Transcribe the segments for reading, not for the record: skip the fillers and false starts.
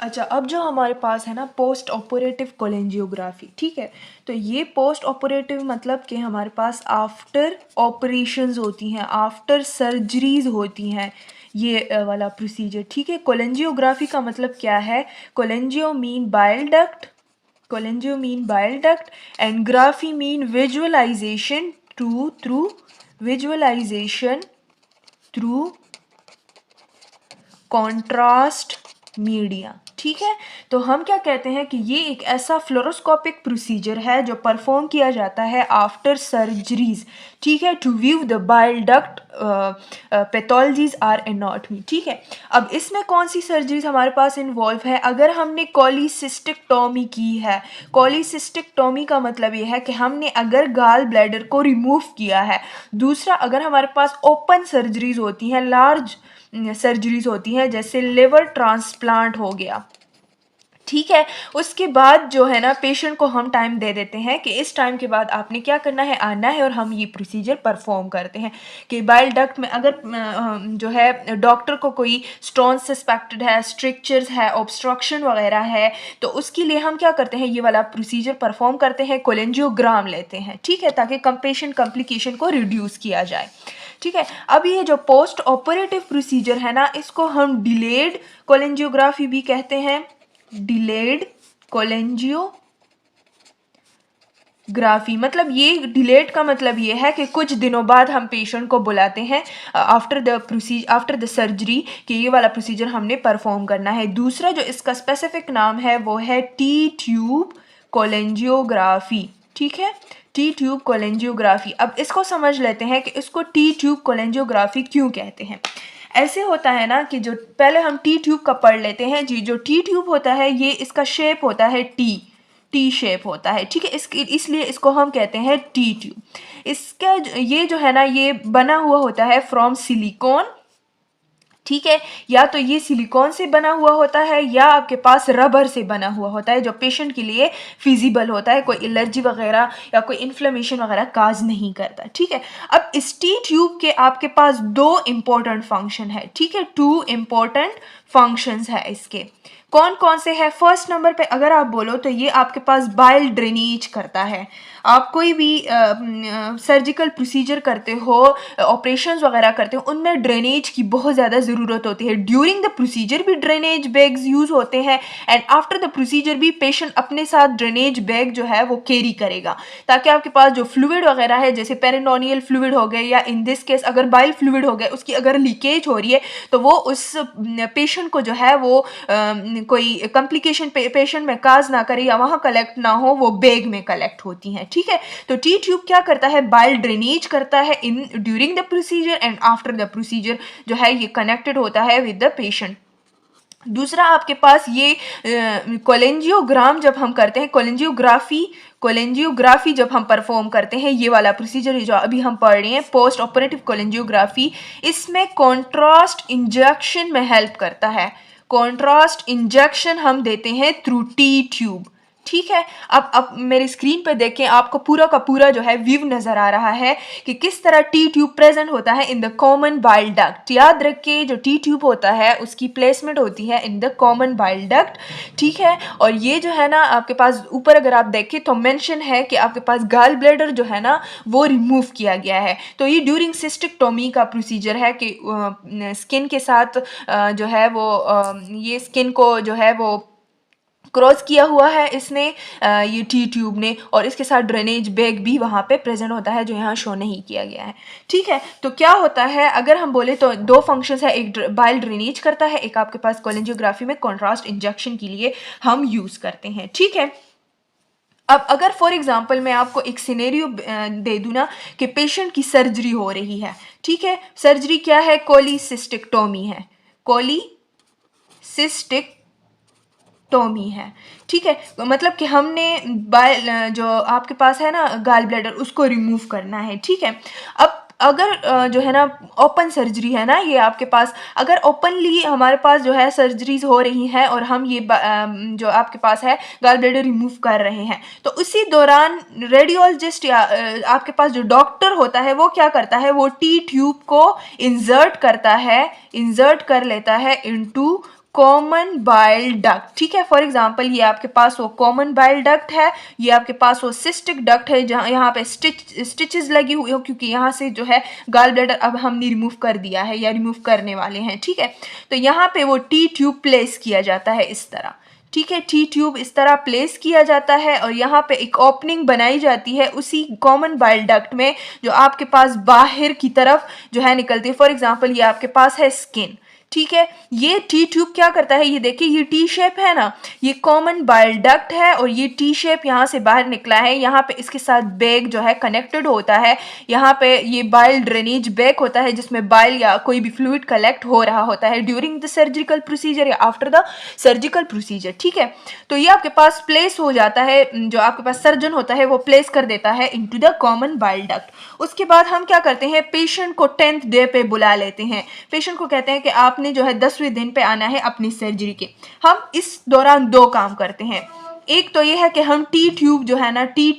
अच्छा, अब जो हमारे पास है ना पोस्ट ऑपरेटिव कोलेंजियोग्राफी, ठीक है। तो ये पोस्ट ऑपरेटिव मतलब कि हमारे पास आफ्टर ऑपरेशंस होती हैं, आफ्टर सर्जरीज होती हैं, ये वाला प्रोसीजर, ठीक है। कोलेंजियोग्राफी का मतलब क्या है? Cholangio mean bile duct, cholangio mean bile duct, and graphy mean visualisation through visualisation through contrast media, ठीक है। तो हम क्या कहते हैं कि ये एक ऐसा फ्लोरोस्कोपिक प्रोसीजर है जो परफॉर्म किया जाता है आफ्टर सर्जरीज, ठीक है, to view the bile duct pathologies or anatomy, ठीक है। अब इसमें कौन सी सर्जरीज हमारे पास इन्वॉल्व है? अगर हमने कॉलीसिस्टेक्टोमी की है, कॉलीसिस्टेक्टोमी का मतलब ये है कि हमने अगर गाल ब्लैडर को रिमूव किया है। दूसरा, अगर हमारे पास ओपन सर्जरीज होती हैं, लार्ज सर्जरीज होती हैं, जैसे लिवर ट्रांसप्लांट हो गया, ठीक है। उसके बाद जो है ना पेशेंट को हम टाइम दे देते हैं कि इस टाइम के बाद आपने क्या करना है, आना है, और हम ये प्रोसीजर परफॉर्म करते हैं कि बाइल डक्ट में अगर जो है डॉक्टर को कोई स्टोन सस्पेक्टेड है, स्ट्रिक्चर्स है, ऑब्स्ट्रक्शन वगैरह है, तो उसके लिए हम क्या करते हैं, ये वाला प्रोसीजर परफॉर्म करते हैं, कोलेंजियोग्राम लेते हैं, ठीक है, ताकि पेशेंट कॉम्प्लिकेशन को रिड्यूस किया जाए, ठीक है। अब ये जो पोस्ट ऑपरेटिव प्रोसीजर है ना, इसको हम डिलेड कोलेंजियोग्राफी भी कहते हैं, डिलेड कोलेंजियोग्राफी। मतलब ये डिलेड का मतलब ये है कि कुछ दिनों बाद हम पेशेंट को बुलाते हैं आफ्टर द सर्जरी कि ये वाला प्रोसीजर हमने परफॉर्म करना है। दूसरा जो इसका स्पेसिफिक नाम है वो है टी ट्यूब कोलेंजियोग्राफी, ठीक है, टी ट्यूब कोलेंजियोग्राफी। अब इसको समझ लेते हैं कि इसको टी ट्यूब कोलेंजियोग्राफी क्यों कहते हैं। ऐसे होता है ना कि जो पहले हम टी ट्यूब का पढ़ लेते हैं जी। जो टी ट्यूब होता है ये इसका शेप होता है टी शेप होता है, ठीक है, इसलिए इसको हम कहते हैं टी ट्यूब। इसका ये जो है ना ये बना हुआ होता है फ्रॉम सिलिकॉन, ठीक है, या तो ये सिलिकॉन से बना हुआ होता है या आपके पास रबर से बना हुआ होता है, जो पेशेंट के लिए फिजिबल होता है, कोई एलर्जी वगैरह या कोई इन्फ्लेमेशन वगैरह काज नहीं करता, ठीक है। अब इस टी ट्यूब के आपके पास दो इम्पोर्टेंट फंक्शन है, ठीक है, 2 इम्पोर्टेंट फंक्शंस है इसके। कौन कौन से है? फर्स्ट नंबर पे अगर आप बोलो तो ये आपके पास बाइल ड्रेनेज करता है। आप कोई भी सर्जिकल प्रोसीजर करते हो, ऑपरेशंस वगैरह करते हो, उनमें ड्रेनेज की बहुत ज़्यादा ज़रूरत होती है। ड्यूरिंग द प्रोसीजर भी ड्रेनेज बैग्स यूज़ होते हैं, एंड आफ्टर द प्रोसीजर भी पेशेंट अपने साथ ड्रेनेज बैग जो है वो कैरी करेगा, ताकि आपके पास जो फ्लूइड वगैरह है, जैसे पेरिटोनियल फ्लूइड हो गए, या इन दिस केस अगर बाइल फ्लूइड हो गए, उसकी अगर लीकेज हो रही है तो वो उस पेशेंट को जो है वो कोई कॉम्प्लिकेशन पेशेंट में काज ना करे या वहाँ कलेक्ट ना हो, वो बैग में कलेक्ट होती हैं, ठीक है। तो टी ट्यूब क्या करता है? बाइल ड्रेनेज करता है in during the procedure, and after the procedure जो है ये कनेक्टेड होता है विद द पेशेंट। दूसरा आपके पास ये कोलेंजियोग्राम जब हम करते हैं, कोलेंजियोग्राफी जब हम परफॉर्म करते हैं, ये वाला प्रोसीजर जो अभी हम पढ़ रहे हैं पोस्ट ऑपरेटिव कोलेंजियोग्राफी, इसमें कॉन्ट्रास्ट इंजेक्शन में हेल्प करता है। कॉन्ट्रास्ट इंजेक्शन हम देते हैं थ्रू टी ट्यूब, ठीक है। अब मेरी स्क्रीन पर देखें, आपको पूरा का पूरा जो है व्यू नजर आ रहा है कि किस तरह टी ट्यूब प्रेजेंट होता है in the common bile duct. याद रखिए जो टी ट्यूब होता है उसकी प्लेसमेंट होती है in the common bile duct, ठीक है। और ये जो है ना आपके पास ऊपर अगर आप देखें तो मेंशन है कि आपके पास गाल ब्लैडर जो है ना वो रिमूव किया गया है। तो ये ड्यूरिंग सिस्टेक्टोमी का प्रोसीजर है कि स्किन के साथ जो है वो ये स्किन को जो है वो क्रॉस किया हुआ है इसने, ये टी ट्यूब ने, और इसके साथ ड्रेनेज बैग भी वहाँ पे प्रेजेंट होता है जो यहाँ शो नहीं किया गया है, ठीक है। तो क्या होता है अगर हम बोले तो दो फंक्शंस है, एक बाइल ड्रेनेज करता है, एक आपके पास कोलेंजियोग्राफी में कॉन्ट्रास्ट इंजेक्शन के लिए हम यूज करते हैं, ठीक है। अब अगर फॉर एग्जांपल मैं आपको एक सिनेरियो दे दूँ ना कि पेशेंट की सर्जरी हो रही है, ठीक है, सर्जरी क्या है? कोलिसिस्टेक्टोमी है, कोलिसिस्टिक टोमी है, ठीक है। मतलब कि हमने जो आपके पास है ना गाल ब्लैडर उसको रिमूव करना है, ठीक है। अब अगर जो है ना ओपन सर्जरी है ना, ये आपके पास अगर ओपनली हमारे पास जो है सर्जरीज हो रही हैं और हम ये जो आपके पास है गाल ब्लैडर रिमूव कर रहे हैं, तो उसी दौरान रेडियोलॉजिस्ट या आपके पास जो डॉक्टर होता है वो क्या करता है? वो टी ट्यूब को इंसर्ट कर लेता है इनटू कॉमन बाइल डक्ट, ठीक है। फॉर एग्जांपल ये आपके पास वो कॉमन बाइल डक्ट है, ये आपके पास वो सिस्टिक डक्ट है जहाँ यहाँ पे स्टिचेस लगी हुई हो, क्योंकि यहाँ से जो है गॉल ब्लैडर अब हमने रिमूव कर दिया है या रिमूव करने वाले हैं, ठीक है। तो यहाँ पे वो टी ट्यूब प्लेस किया जाता है इस तरह, ठीक है। टी ट्यूब इस तरह प्लेस किया जाता है और यहाँ पे एक ओपनिंग बनाई जाती है उसी कॉमन बाइल डक्ट में जो आपके पास बाहर की तरफ जो है निकलती है। फॉर एग्जांपल ये आपके पास है स्किन, ठीक है। ये टी ट्यूब क्या करता है, ये देखिए ये टी शेप है ना, ये कॉमन बाइल डक्ट है और ये टी शेप यहाँ से बाहर निकला है। यहाँ पे इसके साथ बैग जो है कनेक्टेड होता है, यहाँ पे ये बाइल ड्रेनेज बैग होता है जिसमें बाइल या कोई भी फ्लूइड कलेक्ट हो रहा होता है ड्यूरिंग द सर्जिकल प्रोसीजर या आफ्टर द सर्जिकल प्रोसीजर, ठीक है। तो ये आपके पास प्लेस हो जाता है, जो आपके पास सर्जन होता है वो प्लेस कर देता है into the common bile duct. उसके बाद हम क्या करते हैं, पेशेंट को 10th डे पे बुला लेते हैं। पेशेंट को कहते हैं कि आपने जो है 10वें दिन पे आना है अपनी सर्जरी के। हम इस दौरान दो काम करते हैं, एक तो ये है कि हम टी ट्यूब जो है ना, टी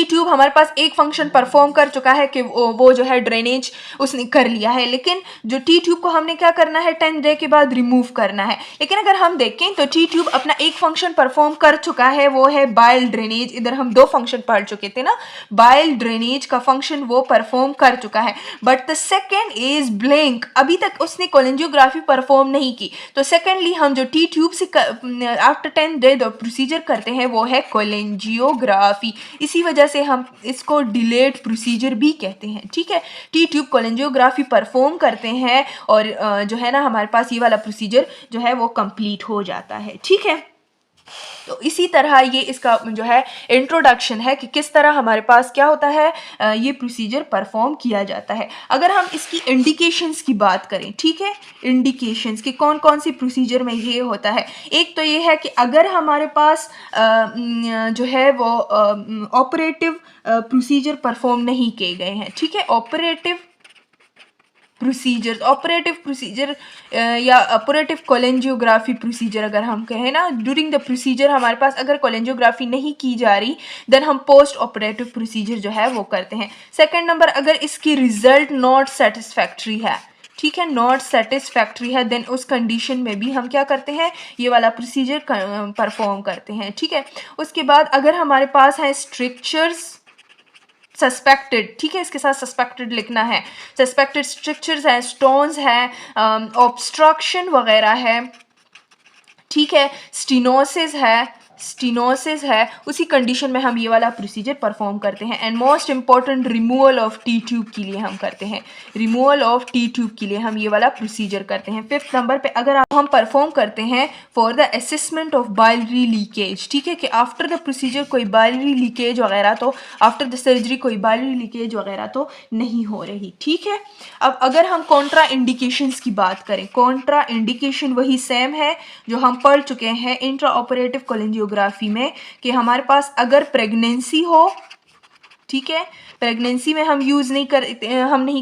ट्यूब हमारे पास एक फंक्शन परफॉर्म कर चुका है कि वो जो है ड्रेनेज उसने कर लिया है, लेकिन जो टी ट्यूब को हमने क्या करना है 10 डे के बाद रिमूव करना है। लेकिन अगर हम देखें तो टी ट्यूब अपना एक फंक्शन परफॉर्म कर चुका है, वो है बाइल ड्रेनेज। इधर हम दो फंक्शन पढ़ चुके थे ना, बाइल ड्रेनेज का फंक्शन वो परफॉर्म कर चुका है, but the second is blank, अभी तक उसने कोलेंजियोग्राफी परफॉर्म नहीं की। तो सेकेंडली हम जो टी ट्यूब से आफ्टर 10 डे प्रोसीजर करते हैं वो है कोलेंजियोग्राफी। इसी वजह से हम इसको डिलेड प्रोसीजर भी कहते हैं, ठीक है। टी ट्यूब कोलेंजियोग्राफी परफॉर्म करते हैं और जो है ना हमारे पास ये वाला प्रोसीजर जो है वो कंप्लीट हो जाता है, ठीक है। तो इसी तरह ये इसका जो है इंट्रोडक्शन है कि किस तरह हमारे पास क्या होता है, ये प्रोसीजर परफॉर्म किया जाता है। अगर हम इसकी इंडिकेशंस की बात करें, ठीक है, इंडिकेशंस कि कौन कौन सी प्रोसीजर में ये होता है, एक तो ये है कि अगर हमारे पास जो है वो ऑपरेटिव प्रोसीजर परफॉर्म नहीं किए गए हैं, ठीक है। ऑपरेटिव प्रोसीजर या ऑपरेटिव कोलेंजियोग्राफी प्रोसीजर अगर हम कहें ना, ड्यूरिंग द प्रोसीजर हमारे पास अगर कोलेंजियोग्राफी नहीं की जा रही, देन हम पोस्ट ऑपरेटिव प्रोसीजर जो है वो करते हैं। सेकंड नंबर, अगर इसकी रिजल्ट नॉट सेटिस्फैक्ट्री है, ठीक है, नॉट सेटिस्फैक्ट्री है, देन उस कंडीशन में भी हम क्या करते हैं, ये वाला प्रोसीजर परफॉर्म करते हैं, ठीक है। उसके बाद अगर हमारे पास है स्ट्रक्चर्स सस्पेक्टेड, ठीक है, इसके साथ सस्पेक्टेड लिखना है, सस्पेक्टेड स्ट्रक्चर्स हैं, स्टोन्स हैं, ऑब्स्ट्रक्शन वगैरह है, ठीक है, स्टीनोसिस है, उसी कंडीशन में हम ये वाला प्रोसीजर परफॉर्म करते हैं। And most important, removal of T tube के लिए हम करते हैं, रिमूवल ऑफ टी ट्यूब के लिए हम ये वाला प्रोसीजर करते हैं। 5th नंबर पे अगर हम परफॉर्म करते हैं for the assessment of biliary leakage, ठीक है, कि आफ्टर द प्रोसीजर कोई बाइलरी लीकेज वगैरह तो, आफ्टर द सर्जरी कोई बाइलरी लीकेज वगैरह तो नहीं हो रही, ठीक है। अब अगर हम कॉन्ट्रा इंडिकेशंस की बात करें, कॉन्ट्रा इंडिकेशन वही सेम है जो हम पढ़ चुके हैं इंट्रा ऑपरेटिव कोलेंजियोग्राफी में, कि हमारे पास अगर प्रेगनेंसी हो, ठीक है, प्रेगनेंसी में हम नहीं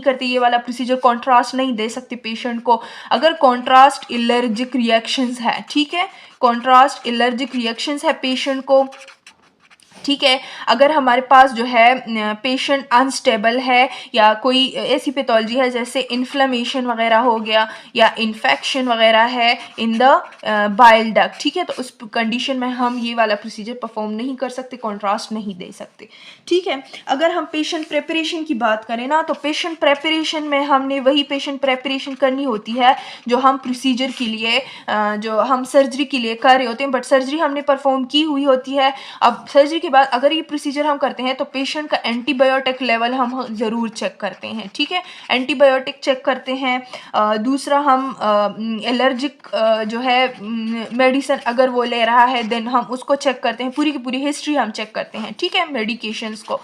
करते ये वाला प्रोसीजर, कॉन्ट्रास्ट नहीं दे सकते पेशेंट को। अगर कॉन्ट्रास्ट एलर्जिक रिएक्शंस है, ठीक है, कॉन्ट्रास्ट एलर्जिक रिएक्शंस है पेशेंट को, ठीक है। अगर हमारे पास जो है पेशेंट अनस्टेबल है या कोई ऐसी पैथोलॉजी है जैसे इन्फ्लेमेशन वगैरह हो गया या इन्फेक्शन वगैरह है इन द बाइल डक्ट, ठीक है, तो उस कंडीशन में हम ये वाला प्रोसीजर परफॉर्म नहीं कर सकते, कॉन्ट्रास्ट नहीं दे सकते, ठीक है। अगर हम पेशेंट प्रेपरेशन की बात करें ना, तो पेशेंट प्रेपरेशन में हमने वही पेशेंट प्रेपरेशन करनी होती है जो हम प्रोसीजर के लिए जो हम सर्जरी के लिए कर रहे होते हैं, बट सर्जरी हमने परफॉर्म की हुई होती है। अब सर्जरी के बाद अगर ये प्रोसीजर हम करते हैं तो पेशेंट का एंटीबायोटिक लेवल हम ज़रूर चेक करते हैं, ठीक है, एंटीबायोटिक चेक करते हैं। दूसरा, हम एलर्जिक जो है मेडिसिन अगर वो ले रहा है देन हम उसको चेक करते हैं, पूरी की पूरी हिस्ट्री हम चेक करते हैं, ठीक है, मेडिकेशंस को।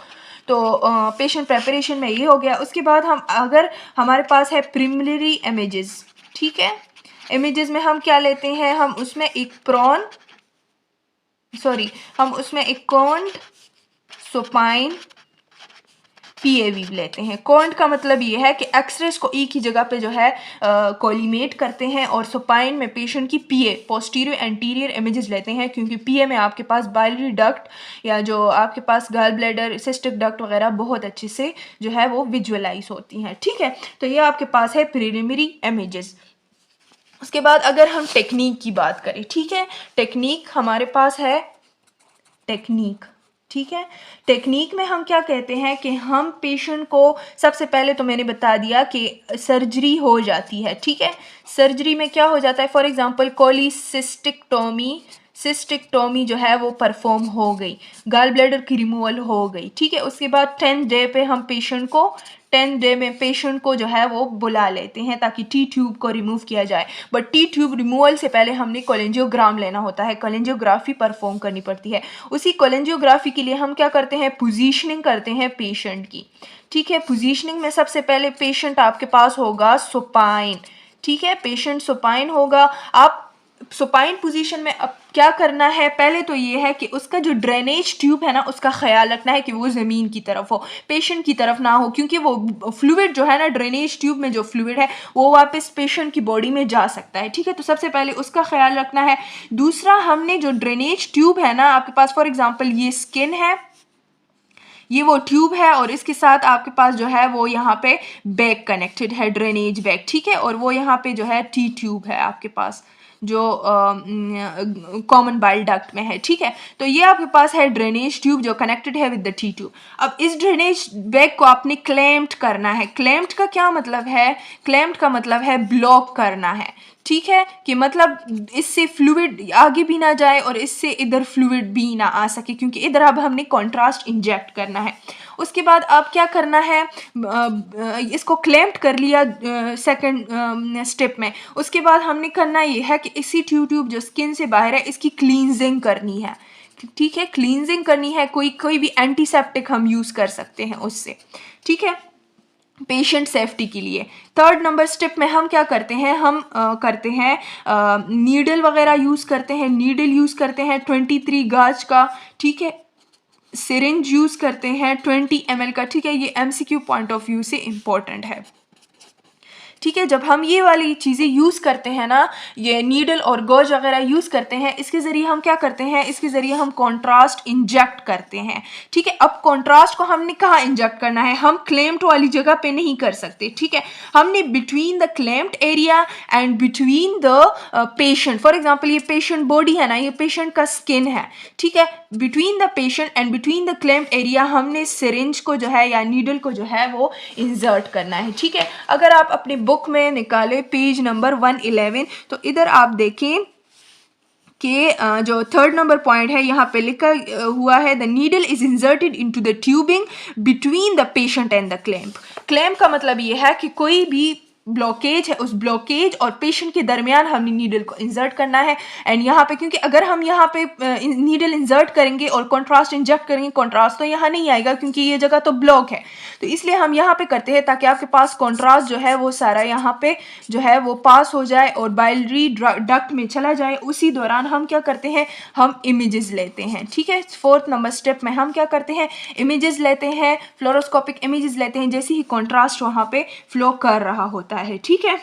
तो पेशेंट प्रेपरेशन में ये हो गया। उसके बाद हम अगर हमारे पास है प्रिलिमिनरी इमेजेस, ठीक है, इमेजेस में हम क्या लेते हैं, हम उसमें एक कॉन्ड सुपाइन पीएवी लेते हैं। कॉन्ड का मतलब ये है कि एक्सरेस को एक ही जगह पे जो है कोलिमेट करते हैं, और सुपाइन में पेशेंट की पीए पोस्टीरियर एंटीरियर इमेजेस लेते हैं, क्योंकि पीए में आपके पास बाइलरी डक्ट या जो आपके पास गॉल ब्लैडर सिस्टिक डक्ट वगैरह बहुत अच्छे से जो है वो विजुअलाइज होती हैं, ठीक है। तो ये आपके पास है प्रिलिमिनरी इमेजेस। उसके बाद अगर हम टेक्निक की बात करें, ठीक है, टेक्निक हमारे पास है, टेक्निक, ठीक है। टेक्निक में हम क्या कहते हैं कि हम पेशेंट को, सबसे पहले तो मैंने बता दिया कि सर्जरी हो जाती है, ठीक है। सर्जरी में क्या हो जाता है, फॉर एग्जांपल कोलिसिस्टिकटोमी, सिस्टिकटोमी जो है वो परफॉर्म हो गई, गाल ब्लैडर की रिमूवल हो गई, ठीक है। उसके बाद 10th डे पे हम पेशेंट को, 10th डे में पेशेंट को जो है वो बुला लेते हैं ताकि टी ट्यूब को रिमूव किया जाए। बट टी ट्यूब रिमूवल से पहले हमने कोलेंजियोग्राम लेना होता है, कोलेंजियोग्राफी परफॉर्म करनी पड़ती है। उसी कोलेंजियोग्राफी के लिए हम क्या करते हैं, पोजीशनिंग करते हैं पेशेंट की, ठीक है। पोजीशनिंग में सबसे पहले पेशेंट आपके पास होगा सुपाइन, ठीक है, पेशेंट सुपाइन होगा। आप सुपाइन पोजीशन में अब क्या करना है, पहले तो ये है कि उसका जो ड्रेनेज ट्यूब है ना, उसका ख्याल रखना है कि वो ज़मीन की तरफ हो, पेशेंट की तरफ ना हो, क्योंकि वो फ्लूइड जो है ना, ड्रेनेज ट्यूब में जो फ्लूइड है वो वापस पेशेंट की बॉडी में जा सकता है, ठीक है। तो सबसे पहले उसका ख्याल रखना है। दूसरा, हमने जो ड्रेनेज ट्यूब है ना आपके पास, फॉर एग्जाम्पल ये स्किन है, ये वो ट्यूब है, और इसके साथ आपके पास जो है वो यहाँ पे बैग कनेक्टेड है, ड्रेनेज बैग, ठीक है। और वो यहाँ पे जो है टी ट्यूब है आपके पास, जो कॉमन बाइल डक्ट में है, ठीक है। तो ये आपके पास है ड्रेनेज ट्यूब जो कनेक्टेड है विद द टी ट्यूब। अब इस ड्रेनेज बैग को आपने क्लैम्प्ड करना है। क्लैम्प्ड का क्या मतलब है, क्लैम्प्ड का मतलब है ब्लॉक करना है, ठीक है, कि मतलब इससे फ्लूइड आगे भी ना जाए और इससे इधर फ्लूइड भी ना आ सके, क्योंकि इधर अब हमने कॉन्ट्रास्ट इंजेक्ट करना है। उसके बाद आप क्या करना है, इसको क्लैम्प्ड कर लिया सेकंड स्टेप में। उसके बाद हमने करना ये है कि इसी ट्यूब जो स्किन से बाहर है इसकी क्लींजिंग करनी है, ठीक है, क्लींजिंग करनी है। कोई भी एंटीसेप्टिक हम यूज़ कर सकते हैं उससे, ठीक है, पेशेंट सेफ्टी के लिए। थर्ड नंबर स्टेप में हम क्या करते हैं, हम करते हैं नीडल वगैरह यूज़ करते हैं, नीडल यूज़ करते हैं 23 गाज का, ठीक है। सिरिंज यूज़ करते हैं 20 ml का, ठीक है। ये MCQ पॉइंट ऑफ व्यू से इम्पोर्टेंट है, ठीक है। जब हम ये वाली चीज़ें यूज़ करते हैं ना, ये नीडल और गॉज वगैरह यूज़ करते हैं, इसके ज़रिए हम क्या करते हैं, इसके ज़रिए हम कॉन्ट्रास्ट इंजेक्ट करते हैं, ठीक है। अब कॉन्ट्रास्ट को हमने कहाँ इंजेक्ट करना है, हम क्लैम्प्ड वाली जगह पे नहीं कर सकते, ठीक है। हमने between the clamped area and between the patient, for example ये पेशेंट बॉडी है ना, ये पेशेंट का स्किन है, ठीक है। Between the patient and between the clamped area हमने सिरिंज को जो है या नीडल को जो है वो इंसर्ट करना है, ठीक है। अगर आप अपने बुक में निकाले पेज नंबर 111, तो इधर आप देखें कि जो थर्ड नंबर पॉइंट है यहाँ पे लिखा हुआ है, the needle is inserted into the tubing between the patient and the clamp. Clamp का मतलब ये है कि कोई भी ब्लॉकेज है, उस ब्लॉकेज और पेशेंट के दरमियान हमने नीडल को इंसर्ट करना है। एंड यहाँ पे, क्योंकि अगर हम यहाँ पे नीडल इंसर्ट करेंगे और कॉन्ट्रास्ट इंजेक्ट करेंगे, कॉन्ट्रास्ट तो यहाँ नहीं आएगा क्योंकि ये जगह तो ब्लॉक है, तो इसलिए हम यहाँ पे करते हैं ताकि आपके पास कॉन्ट्रास्ट जो है वो सारा यहाँ पे जो है वो पास हो जाए और बाइलरी डक्ट में चला जाए। उसी दौरान हम क्या करते हैं, हम इमेजेस लेते हैं, ठीक है। फोर्थ नंबर स्टेप में हम क्या करते हैं, इमेजेस लेते हैं, फ्लोरोस्कोपिक इमेजेस लेते हैं, जैसे ही कॉन्ट्रास्ट वहाँ पे फ्लो कर रहा होता है, ठीक है।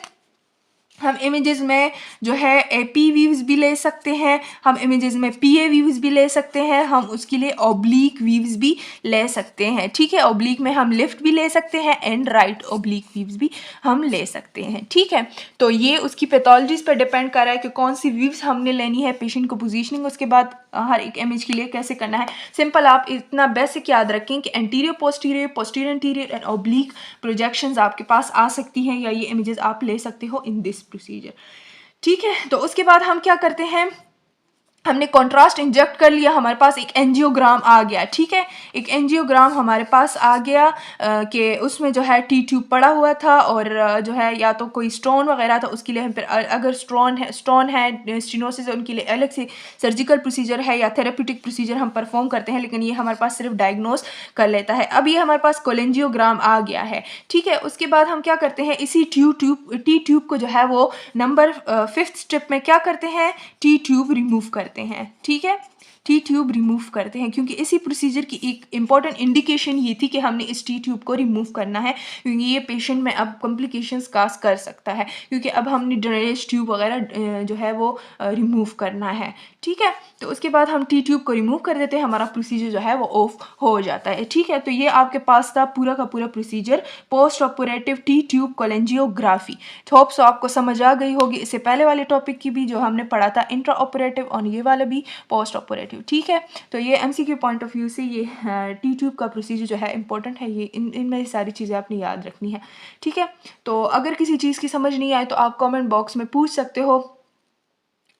हम इमेजेस में जो है AP व्यूज़ भी ले सकते हैं, हम इमेजेस में PA व्यूज़ भी ले सकते हैं, हम उसके लिए ऑब्लिक व्यूज़ भी ले सकते हैं, ठीक है। ऑब्लिक में हम लेफ्ट भी ले सकते हैं एंड राइट ऑब्लिक व्यूज़ भी हम ले सकते हैं, ठीक है। तो ये उसकी पैथोलॉजीज पर डिपेंड कर रहा है कि कौन सी व्यूज़ हमने लेनी है, पेशेंट को पोजीशनिंग उसके बाद हर एक इमेज के लिए कैसे करना है। सिंपल आप इतना बेसिक याद रखें कि anterior posterior, posterior anterior and oblique projections आपके पास आ सकती हैं, या ये इमेजेस आप ले सकते हो इन दिस प्रोसीजर, ठीक है। तो उसके बाद हम क्या करते हैं, हमने कॉन्ट्रास्ट इंजेक्ट कर लिया, हमारे पास एक एंजियोग्राम आ गया, ठीक है। एक एंजियोग्राम हमारे पास आ गया कि उसमें जो है टी ट्यूब पड़ा हुआ था और जो है या तो कोई स्टोन वगैरह था, उसके लिए हम फिर अगर स्टोन है स्टेनोसिस है, उनके लिए अलग से सर्जिकल प्रोसीजर है या थेरेप्यूटिक प्रोसीजर हम परफॉर्म करते हैं, लेकिन ये हमारे पास सिर्फ डायग्नोस कर लेता है। अब ये हमारे पास कोलेंजियोग्राम आ गया है, ठीक है। उसके बाद हम क्या करते हैं, इसी टी ट्यूब को जो है वो नंबर 5th स्टेप में क्या करते हैं, टी ट्यूब रिमूव करते करते हैं, ठीक है, टी ट्यूब रिमूव करते हैं, क्योंकि इसी प्रोसीजर की एक इम्पॉर्टेंट इंडिकेशन ये थी कि हमने इस टी ट्यूब को रिमूव करना है, क्योंकि ये पेशेंट में अब कॉम्प्लिकेशंस काज कर सकता है, क्योंकि अब हमने ड्रेनेज ट्यूब वगैरह जो है वो रिमूव करना है, ठीक है। तो उसके बाद हम टी ट्यूब को रिमूव कर देते हैं, हमारा प्रोसीजर जो है वो ऑफ हो जाता है, ठीक है। तो ये आपके पास था पूरा का पूरा procedure post operative T tube cholangiography. Hope so आपको समझ आ गई होगी इससे पहले वाले टॉपिक की भी जो हमने पढ़ा था इंट्रा ऑपरेटिव, और ये वाला भी पोस्ट ऑपरेटिव, ठीक है। तो ये एमसीक्यू पॉइंट ऑफ व्यू से ये टी ट्यूब का प्रोसीजर जो है इंपॉर्टेंट है, ये इनमें सारी चीज़ें आपने याद रखनी है, ठीक है। तो अगर किसी चीज़ की समझ नहीं आए तो आप कमेंट बॉक्स में पूछ सकते हो।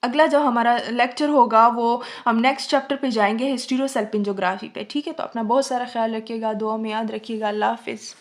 अगला जो हमारा लेक्चर होगा वो हम नेक्स्ट चैप्टर पे जाएंगे हिस्टीरोसल्पिंजोग्राफी पे, ठीक है। तो अपना बहुत सारा ख्याल रखिएगा, दुआ में याद रखिएगा। अल्लाह हाफिज़।